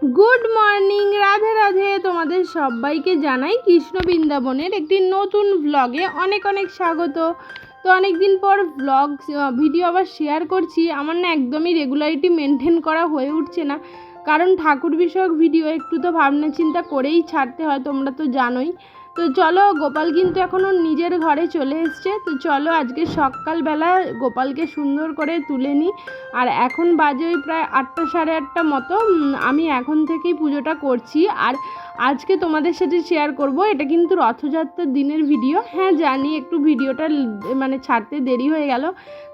Good morning, Radhe Radhe. তোমাদের সবাইকে জানাই কৃষ্ণ বৃন্দাবনের একটি নতুন ব্লগে অনেক অনেক স্বাগত। তো অনেক দিন পর ভিডিও আবার শেয়ার করছি। আমার না একদমই রেগুলারিটি মেনটেন করা হয়ে উঠছে না, কারণ ঠাকুর বিষয়ক ভিডিও একটু তো ভাবনা চিন্তা করেই ছাড়তে হয়, তোমরা তো জানোই। তো চলো, গোপাল কিন্তু এখনও নিজের ঘরে চলে এসছে। তো চলো আজকে সকালবেলা গোপালকে সুন্দর করে তুলে নিই। আর এখন বাজে ওই প্রায় 8টা সাড়ে 8টা মতো। আমি এখন থেকেই পুজোটা করছি। আর আজকে তোমাদের সাথে শেয়ার করব, এটা কিন্তু রথযাত্রার দিনের ভিডিও। হ্যাঁ জানি একটু ভিডিওটা মানে ছাড়তে দেরি হয়ে গেল,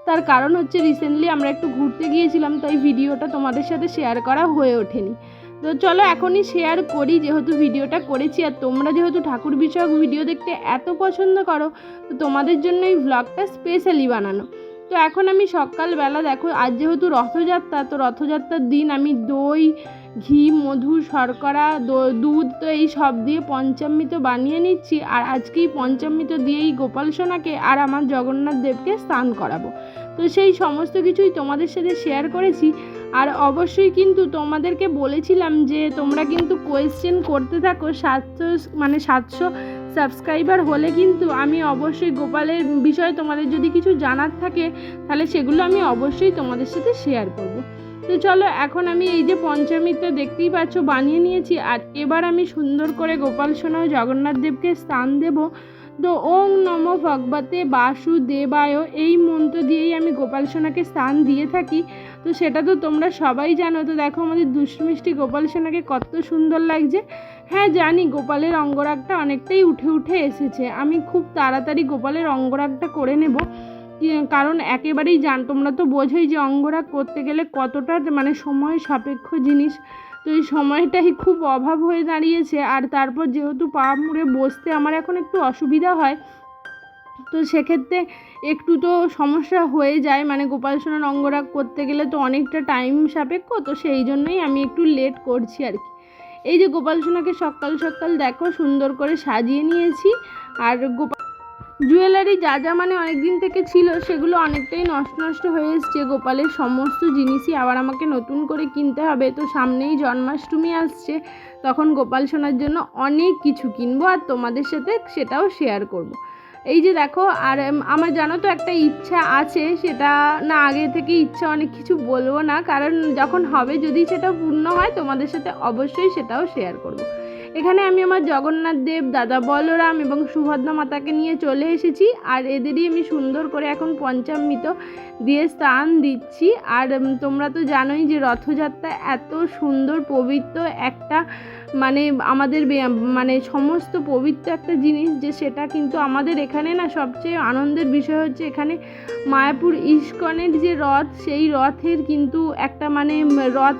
তার কারণ হচ্ছে রিসেন্টলি আমরা একটু ঘুরতে গিয়েছিলাম, তাই ভিডিওটা তোমাদের সাথে শেয়ার করা হয়ে ওঠেনি। তো চলো এখনই শেয়ার করি, যেহেতু ভিডিওটা করেছি। আর তোমরা যেহেতু ঠাকুর বিষয়ক ভিডিও দেখতে এত পছন্দ করো, তো তোমাদের জন্য এই ভ্লগটা স্পেশালি বানানো। তো এখন আমি সকালবেলা দেখো, আজ যেহেতু রথযাত্রা, তো রথযাত্রার দিন আমি দই, ঘি, মধু, শর্করা, দুধ, তো এই সব দিয়ে পঞ্চামৃত বানিয়ে নিচ্ছি। আর আজকেই পঞ্চামৃত দিয়েই গোপাল সোনাকে আর আমার জগন্নাথ দেবকে স্নান করাবো। তো সেই সমস্ত কিছুই তোমাদের সাথে শেয়ার করেছি। আর অবশ্যই কিন্তু তোমাদেরকে বলেছিলাম যে তোমরা কিন্তু কোয়েশ্চেন করতে থাকো। 700 সাবস্ক্রাইবার হলে কিন্তু আমি অবশ্যই গোপালের বিষয়ে তোমাদের যদি কিছু জানার থাকে, তাহলে সেগুলো আমি অবশ্যই তোমাদের সাথে শেয়ার করব। তো চলো এখন আমি এই যে পঞ্চামৃত দেখতেই পাচ্ছ বানিয়ে নিয়েছি। আর এবার আমি সুন্দর করে গোপাল সোনা ও জগন্নাথ দেবকে স্নান দেব। তো ওং নমো ভগবতে বাসুদেবায়, এই মন্ত্র দিয়েই আমি গোপাল সোনাকে স্নান দিয়ে থাকি। তো সেটা তো তোমরা সবাই জানো। তো দেখো আমাদের দুষ্টু গোপাল সোনাকে কত সুন্দর লাগছে। হ্যাঁ জানি গোপালের অঙ্গরাগটা অনেকটাই উঠে এসেছে। আমি খুব তাড়াতাড়ি গোপালের অঙ্গরাগটা করে নেব, কারণ একেবারেই তোমরা তো বোঝোই যে অঙ্গরাগ করতে গেলে কতটা মানে সময় সাপেক্ষ জিনিস। তো এই সময়টাই খুব অভাব হয়ে দাঁড়িয়েছে। আর তারপর যেহেতু পা মুড়ে বসতে আমার এখন একটু অসুবিধা হয়, তো সেক্ষেত্রে একটু তো সমস্যা হয়ে যায়। মানে গোপাল সোনার অঙ্গরাগ করতে গেলে তো অনেকটা টাইম সাপেক্ষ, তো সেই জন্যই আমি একটু লেট করছি আর কি। এই যে গোপাল সোনাকে সকাল সকাল দেখো সুন্দর করে সাজিয়ে নিয়েছি। আর জুয়েলারি যা মানে অনেক দিন থেকে ছিল, সেগুলো অনেকটাই নষ্ট হয়ে এসছে। গোপালের সমস্ত জিনিসই আবার আমাকে নতুন করে কিনতে হবে। তো সামনেই জন্মাষ্টমী আসছে, তখন গোপাল সোনার জন্য অনেক কিছু কিনবো, আর তোমাদের সাথে সেটাও শেয়ার করব। এই যে দেখো, আর আমার জানো তো একটা ইচ্ছা আছে, সেটা না আগে থেকে ইচ্ছা, অনেক কিছু বলবো না, কারণ যখন হবে যদি সেটা পূর্ণ হয় তোমাদের সাথে অবশ্যই সেটাও শেয়ার করব। এখানে আমি আমার জগন্নাথ দেব, দাদা বলরাম এবং সুভদ্রা মাতাকে নিয়ে চলে এসেছি। আর এদেরই আমি সুন্দর করে এখন পঞ্চামৃত দিয়ে স্নান দিচ্ছি। আর তোমরা তো জানোই যে রথযাত্রা এত সুন্দর পবিত্র একটা মানে আমাদের মানে সমস্ত পবিত্র একটা জিনিস, যে সেটা কিন্তু আমাদের এখানে না সবচেয়ে আনন্দের বিষয় হচ্ছে, এখানে মায়াপুর ইস্কনের যে রথ, সেই রথের কিন্তু একটা মানে রথ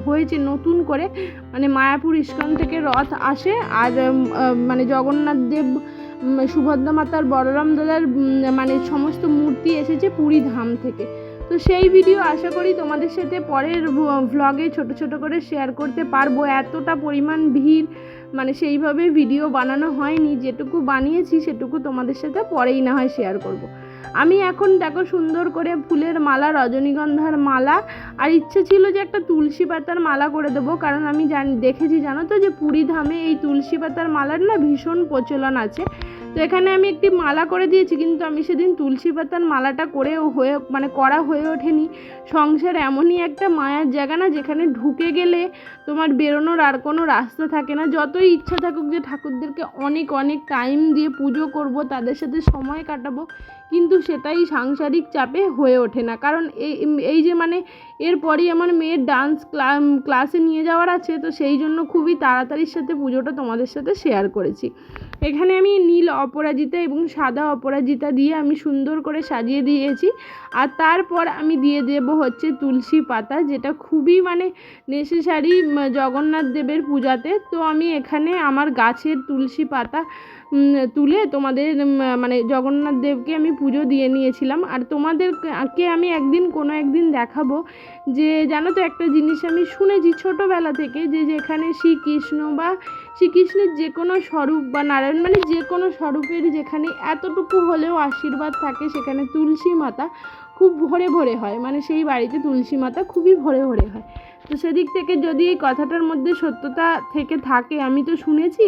হয়েছে নতুন করে। মানে মায়াপুর ইস্কন থেকে রথ আসে। আর মানে জগন্নাথ দেব, সুভদ্রা মাতার, বলরাম দাদার মানে সমস্ত মূর্তি এসেছে পুরী ধাম থেকে। তো সেই ভিডিও আশা করি তোমাদের সাথে পরের ভ্লগে ছোট করে শেয়ার করতে পারবো। এতটা পরিমাণ ভিড়, মানে সেইভাবে ভিডিও বানানো হয়নি। যেটুকু বানিয়েছি সেটুকু তোমাদের সাথে পরেই না হয় শেয়ার করব। আমি এখন দেখো সুন্দর করে ফুলের মালা, রজনীগন্ধার মালা, আর ইচ্ছে ছিল যে একটা তুলসী পাতার মালা করে দেবো, কারণ আমি দেখেছি জানো তো যে পুরী ধামে এই তুলসী পাতার মালার না ভীষণ প্রচলন আছে। তো এখানে আমি একটি মালা করে দিয়েছি, কিন্তু আমি সেদিন তুলসী পাতার মালাটা করা হয়ে ওঠেনি। সংসার এমনই একটা মায়ার জায়গা না, যেখানে ঢুকে গেলে তোমার বেরোনোর আর কোনো রাস্তা থাকে না। যতই ইচ্ছা থাকুক যে ঠাকুরদেরকে অনেক টাইম দিয়ে পুজো করব, তাদের সাথে সময় কাটাবো, কিন্তু সেটাই সাংসারিক চাপে হয়ে ওঠে না। কারণ এই যে মানে এরপরই আমার মেয়ের ডান্স ক্লাসে নিয়ে যাওয়ার আছে, তো সেই জন্য খুবই তাড়াতাড়ির সাথে পুজোটা তোমাদের সাথে শেয়ার করেছি। এখানে আমি নীল অপরাজিতা এবং সাদা অপরাজিতা দিয়ে আমি সুন্দর করে সাজিয়ে দিয়েছি। আর তারপর আমি দিয়ে দেব হচ্ছে তুলসী পাতা, যেটা খুবই মানে নেসেসারি জগন্নাথ দেবের পূজাতে। তো আমি এখানে আমার গাছের তুলসী পাতা তুলে তোমাদের মানে জগন্নাথ দেবকে আমি পুজো দিয়ে নিয়েছিলাম। আর তোমাদেরকে আমি কোনো একদিন দেখাবো যে জানো তো একটা জিনিস আমি শুনেছি ছোটোবেলা থেকে, যে যেখানে শ্রীকৃষ্ণ বা শ্রীকৃষ্ণের যে কোনো স্বরূপ বা নারায়ণ মানে যে কোনো স্বরূপের যেখানে এতটুকু হলেও আশীর্বাদ থাকে, সেখানে তুলসী মাতা খুব ভরে ভরে হয়, মানে সেই বাড়িতে তুলসী মাতা খুবই ভরে ভরে হয়। তো সেদিক থেকে যদি এই কথাটার মধ্যে সত্যতা থেকে থাকে, আমি তো শুনেছি,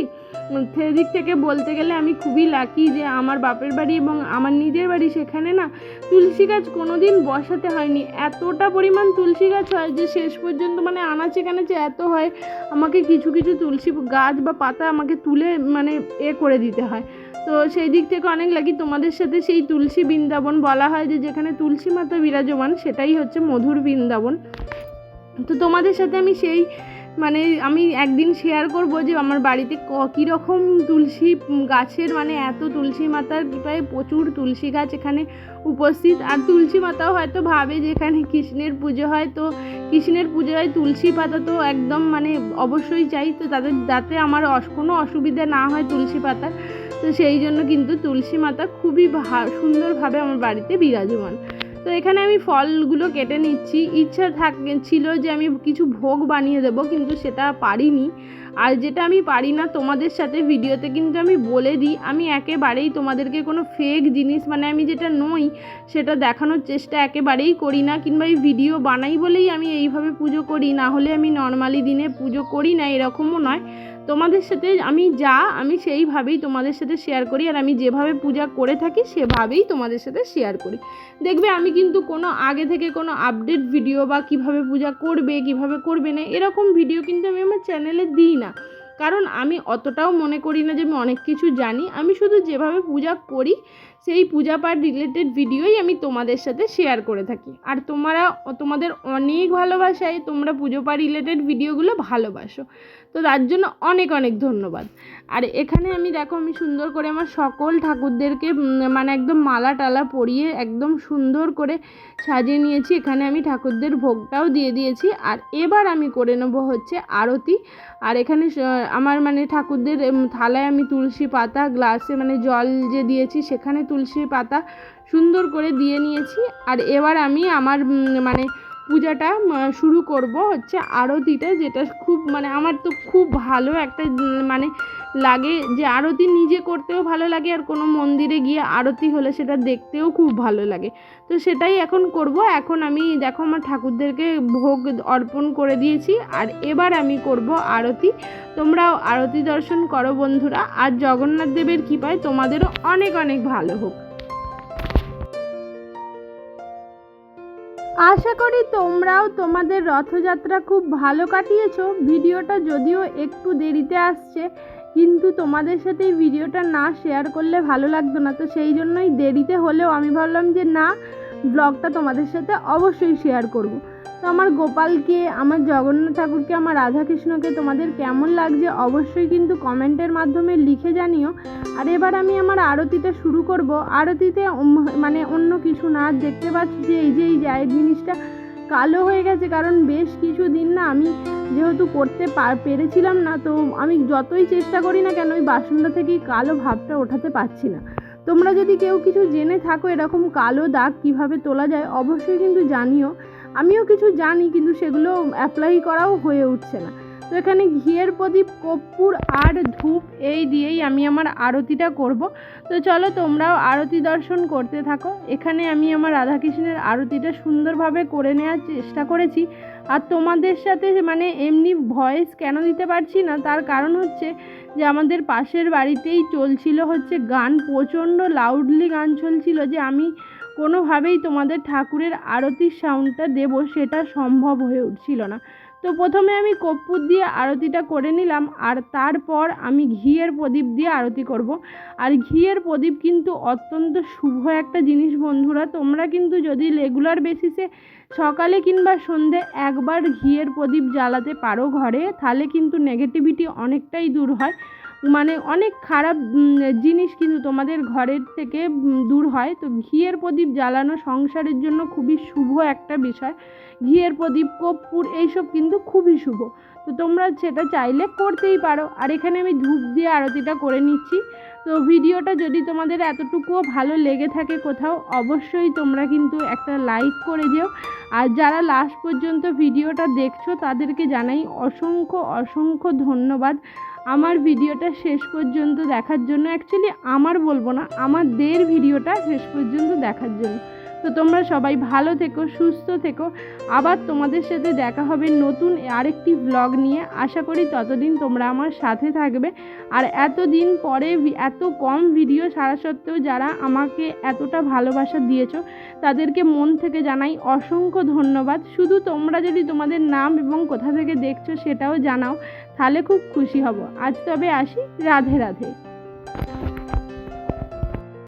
সেদিক থেকে বলতে গেলে আমি খুবই লাকি যে আমার বাপের বাড়ি এবং আমার নিজের বাড়ি সেখানে না তুলসী গাছ কোনো দিন বসাতে হয়নি। এতটা পরিমাণ তুলসী গাছ হয় যে শেষ পর্যন্ত মানে আনাচে কানাচে এত হয়, আমাকে কিছু কিছু তুলসী গাছ বা পাতা আমাকে তুলে মানে করে দিতে হয়। তো সেই দিক থেকে অনেক লাগি। তোমাদের সাথে সেই তুলসী বৃন্দাবন বলা হয় যে যেখানে তুলসী মাতা বিরাজমান, সেটাই হচ্ছে মধুর বৃন্দাবন। তো তোমাদের সাথে আমি সেই মানে আমি একদিন শেয়ার করব যে আমার বাড়িতে কীরকম তুলসী গাছের মানে এত তুলসী মাতার প্রায় প্রচুর তুলসী গাছ এখানে উপস্থিত। আর তুলসী মাতাও হয়তো ভাবে যে এখানে কৃষ্ণের পুজো হয়, তো কৃষ্ণের পুজোয় তুলসী পাতা তো একদম মানে অবশ্যই চাই, তো তাদের যাতে আমার কোনো অসুবিধা না হয় তুলসী পাতার। তো সেই জন্য কিন্তু তুলসী মাতা খুবই সুন্দরভাবে আমার বাড়িতে বিরাজমান। তো এখানে আমি ফলগুলো কেটে নিচ্ছি। ইচ্ছা ছিল যে আমি কিছু ভোগ বানিয়ে দেবো, কিন্তু সেটা পারিনি। আর যেটা আমি পারি না তোমাদের সাথে ভিডিওতে কিন্তু আমি বলে দিই, আমি একেবারেই তোমাদেরকে কোনো ফেক জিনিস মানে আমি যেটা নই সেটা দেখানোর চেষ্টা একেবারেই করি না, কিংবা এই ভিডিও বানাই বলেই আমি এইভাবে পুজো করি, না হলে আমি নর্মালি দিনে পুজো করি না এরকমও নয়। তোমাদের সাথে আমি সেইভাবেই তোমাদের সাথে শেয়ার করি, আর আমি যেভাবে পূজা করে থাকি সেভাবেই তোমাদের সাথে শেয়ার করি। দেখবে আমি কিন্তু কোনো আগে থেকে কোনো আপডেট ভিডিও বা কিভাবে পূজা করবে কিভাবে করবে না এরকম ভিডিও কিন্তু আমি আমার চ্যানেলে দিই না, কারণ আমি অতটাও মনে করি না যে আমি অনেক কিছু জানি। আমি শুধু যেভাবে পূজা করি সেই পূজা পাঠ রিলেটেড ভিডিওই আমি তোমাদের সাথে শেয়ার করে থাকি। আর তোমাদের অনেক ভালোবাসায় তোমরা পুজো পাঠ রিলেটেড ভিডিওগুলো ভালোবাসো, তো তার জন্য অনেক অনেক ধন্যবাদ। আর এখানে আমি দেখো আমি সুন্দর করে আমার সকল ঠাকুরদেরকে মানে একদম মালা টালা পরিয়ে একদম সুন্দর করে সাজিয়ে নিয়েছি। এখানে আমি ঠাকুরদের ভোগটাও দিয়ে দিয়েছি। আর এবার আমি করে নেবো হচ্ছে আরতি। আর এখানে আমার মানে ঠাকুরদের থালায় আমি তুলসী পাতা, গ্লাসে মানে জল যে দিয়েছি সেখানে তুলসী পাতা সুন্দর করে দিয়ে নিয়েছি। আর এবার আমি আমার মানে পূজাটা শুরু করব হচ্ছে আরতিটা, যেটা খুব মানে আমার তো খুব ভালো একটা মানে লাগে যে আরতি নিজে করতেও ভালো লাগে, আর কোনো মন্দিরে গিয়ে আরতি হলে সেটা দেখতেও খুব ভালো লাগে। তো সেটাই এখন করব। এখন আমি দেখো আমার ঠাকুরদেরকে ভোগ অর্পণ করে দিয়েছি, আর এবার আমি করব আরতি। তোমরাও আরতি দর্শন করো বন্ধুরা, আর জগন্নাথ দেবের কৃপায় তোমাদেরও অনেক অনেক ভালো হোক। আশা করি তোমরাও তোমাদের রথযাত্রা খুব ভালো কাটিয়েছো। ভিডিওটা যদিও একটু দেরিতে আসছে, কিন্তু তোমাদের সাথে এই ভিডিওটা না শেয়ার করলে ভালো লাগতো না, তো সেই জন্যই দেরিতে হলেও আমি ভাবলাম যে না, ব্লগটা তোমাদের সাথে অবশ্যই শেয়ার করব। তো আমার গোপালকে, আমার জগন্নাথ ঠাকুরকে, আমার রাধাকৃষ্ণকে তোমাদের কেমন লাগছে অবশ্যই কিন্তু কমেন্টের মাধ্যমে লিখে জানিও। আর এবার আমি আমার আরতিটা শুরু করব। আরতিতে মানে অন্য কিছু না, দেখতে পাচ্ছি যে এই জিনিসটা কালো হয়ে গেছে, কারণ বেশ কিছু দিন না আমি যেহেতু করতে পেরেছিলাম না, তো আমি যতই চেষ্টা করি না কেন ওই বাসনটা থেকেই কালো ভাবটা ওঠাতে পারছি না। তোমরা যদি কেউ কিছু জেনে থাকো এরকম কালো দাগ কিভাবে তোলা যায় অবশ্যই কিন্তু জানিও। আমিও কিছু জানি, কিন্তু সেগুলো অ্যাপ্লাই করাও হয়ে উঠছে না। তো এখানে ঘিয়ের প্রদীপ, কর্পূর আর ধূপ এই দিয়েই আমি আমার আরতিটা করব। তো চলো তোমরাও আরতি দর্শন করতে থাকো। এখানে আমি আমার রাধাকৃষ্ণের আরতিটা সুন্দরভাবে করে নেওয়ার চেষ্টা করেছি। আর তোমাদের সাথে মানে এমনি ভয়েস কেন দিতে পারছি না, তার কারণ হচ্ছে যে আমাদের পাশের বাড়িতেই চলছিল হচ্ছে গান, প্রচণ্ড লাউডলি গান চলছিল, যে আমি কোনোভাবেই তোমাদের ঠাকুরের আরতির সাউন্ডটা দেবো সেটা সম্ভব হয়ে উঠছিল না। তো প্রথমে আমি কর্পূর দিয়ে আরতিটা করে নিলাম, আর তারপর আমি ঘিয়ের প্রদীপ দিয়ে আরতি করব। আর ঘিয়ের প্রদীপ কিন্তু অত্যন্ত শুভ একটা জিনিস বন্ধুরা। তোমরা কিন্তু যদি রেগুলার বেসিসে সকালে কিংবা সন্ধে একবার ঘিয়ের প্রদীপ জ্বালাতে পারো ঘরে, তাহলে কিন্তু নেগেটিভিটি অনেকটাই দূর হয়, মানে অনেক খারাপ জিনিস কিন্তু তোমাদের ঘরের থেকে দূর হয়। তো ঘিয়ের প্রদীপ জ্বালানো সংসারের জন্য খুবই শুভ একটা বিষয়। ঘিয়ের প্রদীপ, কর্পূর এইসব কিন্তু খুবই শুভ, তো তোমরা সেটা চাইলে করতেই পারো। আর এখানে আমি ধূপ দিয়ে আরতিটা করে নিচ্ছি। তো ভিডিওটা যদি তোমাদের এতটুকুও ভালো লেগে থাকে কোথাও, অবশ্যই তোমরা কিন্তু একটা লাইক করে যেও। আর যারা লাস্ট পর্যন্ত ভিডিওটা দেখছো তাদেরকে জানাই অসংখ্য অসংখ্য ধন্যবাদ আমার ভিডিওটা শেষ পর্যন্ত দেখার জন্য। অ্যাকচুয়ালি আমার বলবো না, আমাদের ভিডিওটা শেষ পর্যন্ত দেখার জন্য। তো তো তোমরা সবাই ভালো থেকো, সুস্থ থেকো। আবার তোমাদের সাথে দেখা হবে নতুন আরেকটি ব্লগ নিয়ে। আশা করি ততদিন তোমরা আমার সাথে থাকবে। আর এতদিন পরে এত কম ভিডিও ছাড়া সত্ত্বেও যারা আমাকে এতটা ভালোবাসা দিয়েছো তাদেরকে মন থেকে জানাই অসংখ্য ধন্যবাদ। শুধু তোমরা যদি তোমাদের নাম এবং কোথা থেকে দেখছো সেটাও জানাও, তাহলে খুব খুশি হব। আজ তবে আসি, রাধে রাধে।